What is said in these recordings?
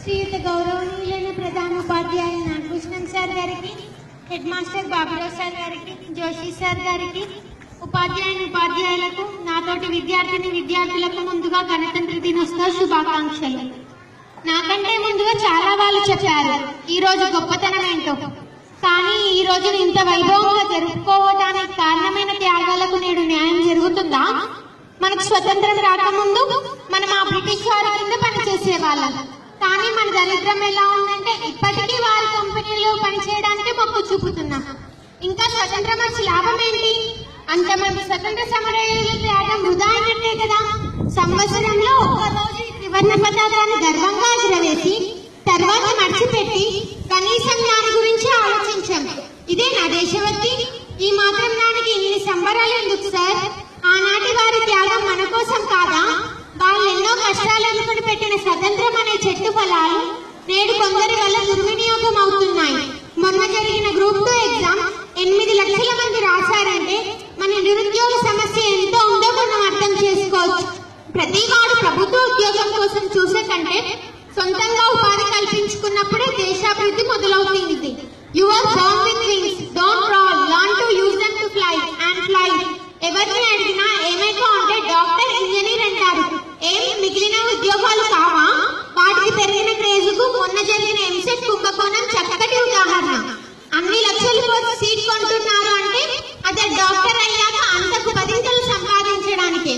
శ్రీయుత గౌరవనీయులైన ప్రధానోపాధ్యాయులు నాగభూషణం సార్ గారికి, హెడ్ మాస్టర్ బాబురావు సార్ గారికి, జోషి సార్ గారికి, ఉపాధ్యాయులకు, నాతోటి విద్యార్థులకు ముందుగా గణతంత్ర దినోత్సవ శుభాకాంక్షలు. నాకంటే ముందుగా చాలా వాళ్ళు చెప్పారు ఈ రోజు గొప్పతనం ఏంటో. కానీ ఈ రోజు ఇంత వైభవంగా జరుపుకోవడానికి కారణమైన త్యాగాలకు నేడు న్యాయం జరుగుతుందా? మనకు స్వతంత్రం రాకముందు మనం ఆ బ్రిటిష్ వారి కింద పనిచేసే వాళ్ళం. కానీ మన దరిద్రం ఎలా ఉందంటే ఇప్పటికీ వారి కంపెనీలో పనిచేయడానికి మొక్కు చూపుతున్నాం. ఇంకా స్వతంత్రం వచ్చి లాభం ఏంటి? అంతమంది స్వతంత్ర సమరయోధుల త్యాగం వృధా అయినట్టే కదా. సంవత్సరంలో ఒక్కరోజు త్రివర్ణ పతాకాన్ని గర్వంగా ఎగురవేసి తర్వాత మర్చిపెట్టి కనీసం దాని గురించి ఆలోచించాం. ఇదే నా దేశభక్తి. ఈ మాత్రం దానికి ఇన్ని సంబరాలు ఎందుకు సార్? ఆనాటి వారి త్యాగం మన కోసం కాదా? వాళ్ళు ఎన్నో కష్టాలు ఎదుర్కొని పెట్టిన స్వతంత్రం అనే చెట్టు ఫలాలు నేడు కొందరి వల్ల దుర్వినియోగం అవుతున్నాయి. మొన్న జరిగిన గ్రూప్ 2 ఎగ్జామ్ 8 లక్షల మంది రాశారంటే మన నిరుద్యోగ సమస్య ఎంతో ఉందో మనం అర్థం చేసుకోవచ్చు. ప్రతి వాడు ప్రభుత్వ ఉద్యోగం కోసం చూసే కంటే సొంతంగా ఉపాధి కల్పించుకున్నప్పుడే దేశాభివృద్ధి మొదలవుతుంది. You are born with wings, don't crawl, learn to use them to fly and fly. ఎవరిని అడిగినా ఏమైనా అంటే డాక్టర్, ఇంజనీర్ అంటారు. ఏం మిగిలిన ఉద్యోగాలు కావా? వాటికి పెరిగిన క్రేజుకు మొన్న జరిగిన ఎంసెట్ కుంభకోణం చక్కటి ఉదాహరణ. అన్ని లక్షలు పోసి సీట్ కొంటున్నారు అంటే అదే డాక్టర్ అయ్యాక అంతకు 10 సంపాదించడానికి.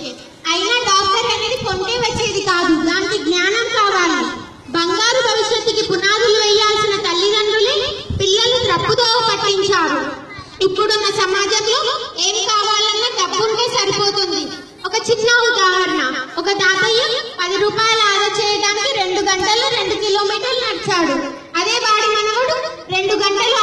అయినా డాక్టర్ అనేది కొంటే వచ్చేది కాదు, దానికి జ్ఞానం కావాలి. బంగారు భవిష్యత్తుకి పునాదులు వేయాల్సిన తల్లిదండ్రులే పిల్లలు తప్పుదోవ పట్టించారు. ఇప్పుడున్న సమాజంలో ఏం కావాలన్నా డబ్బుంటే సరిపోతుంది. ఒక చిన్న ఉదాహరణ, ఒక తాతయ్య 10 రూపాయలు ఆదా చేయడానికి 2 గంటలు 2 కిలోమీటర్లు నడిచాడు. అదే వాడి మనవడు 2 గంటలు